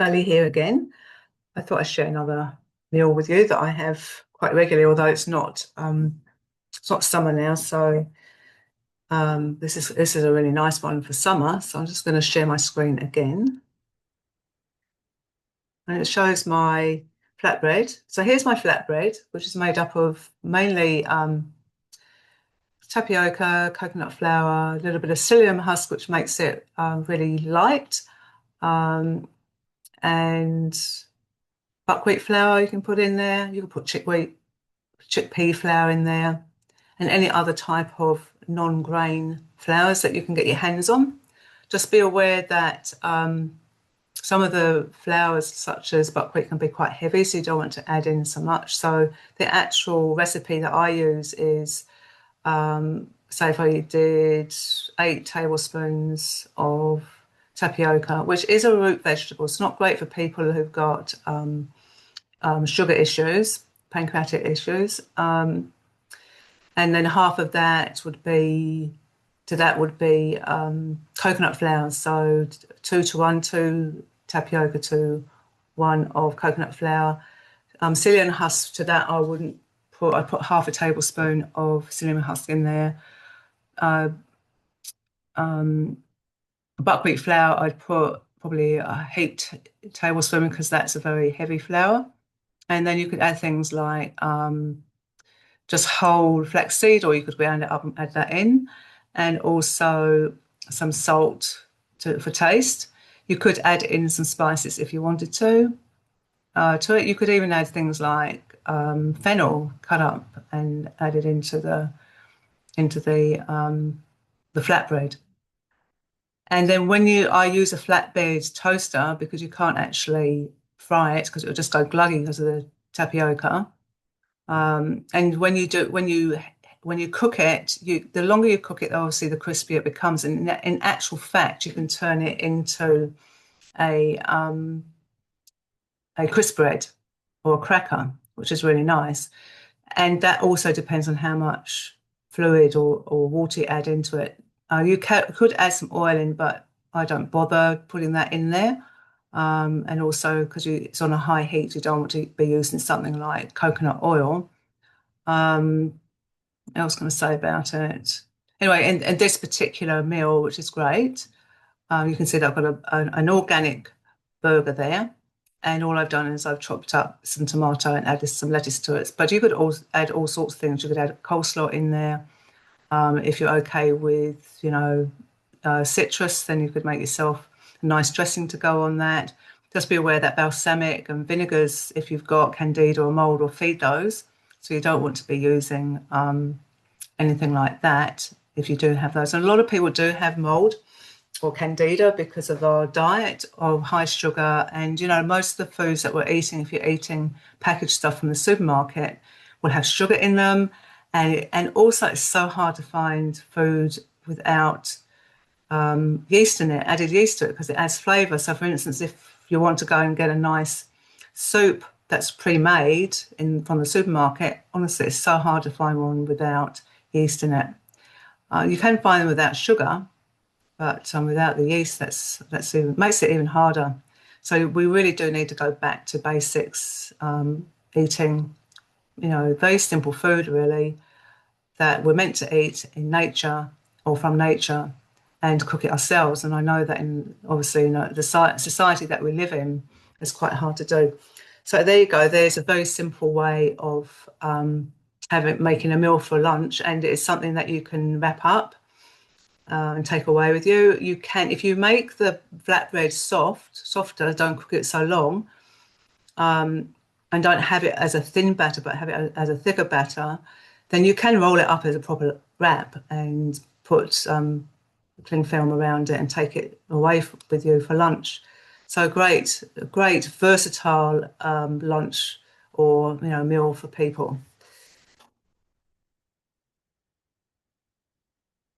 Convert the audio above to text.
Sally here again. I thought I'd share another meal with you that I have quite regularly, although it's not summer now, so this is a really nice one for summer. So I'm just going to share my screen again, and it shows my flatbread. So here's my flatbread, which is made up of mainly tapioca, coconut flour, a little bit of psyllium husk, which makes it really light, um, and buckwheat flour you can put in there. You can put chickpea flour in there, and any other type of non-grain flours that you can get your hands on. Just be aware that some of the flours, such as buckwheat, can be quite heavy, so you don't want to add in so much. So the actual recipe that I use is, say, if I did 8 tablespoons of tapioca, which is a root vegetable. It's not great for people who've got sugar issues, pancreatic issues. And then half of that would be coconut flour. So 2 to 1, 2 tapioca to 1 of coconut flour. Psyllium husk to that I wouldn't put. I'd put half a tablespoon of psyllium husk in there. Uh, um, Buckwheat flour I'd put probably a heaped tablespoon because that's a very heavy flour. And then you could add things like just whole flaxseed, or you could round it up and add that in, and also some salt for taste. You could add in some spices if you wanted to it. You could even add things like fennel cut up and add it into the flatbread. And then I use a flatbed toaster because you can't actually fry it because it will just go gluggy because of the tapioca. And when you cook it, the longer you cook it, obviously the crispier it becomes. And in actual fact, you can turn it into a crisp bread or a cracker, which is really nice. And that also depends on how much fluid or water you add into it. Could add some oil in, but I don't bother putting that in there. And also because it's on a high heat, you don't want to be using something like coconut oil. I was going to say about it. Anyway, in this particular meal, which is great, you can see that I've got an organic burger there. And all I've done is I've chopped up some tomato and added some lettuce to it. But you could also add all sorts of things. You could add coleslaw in there. If you're okay with, citrus, then you could make yourself a nice dressing to go on that. Just be aware that balsamic and vinegars, if you've got candida or mold, will feed those. So you don't want to be using anything like that if you do have those. And a lot of people do have mold or candida because of our diet of high sugar. And, most of the foods that we're eating, if you're eating packaged stuff from the supermarket, will have sugar in them. And also, it's so hard to find food without yeast in it, added yeast to it, because it adds flavour. So, for instance, if you want to go and get a nice soup that's pre-made from the supermarket, honestly, it's so hard to find one without yeast in it. You can find them without sugar, but without the yeast, that's makes it even harder. So we really do need to go back to basics, eating, very simple food really that we're meant to eat in nature or from nature, and cook it ourselves. And I know that obviously, the society that we live in, it's quite hard to do. So there you go. There's a very simple way of making a meal for lunch, and it's something that you can wrap up and take away with you. You can, if you make the flatbread softer, don't cook it so long, and don't have it as a thin batter, but have it as a thicker batter, then you can roll it up as a proper wrap and put cling film around it and take it away with you for lunch. So great, great versatile lunch or meal for people.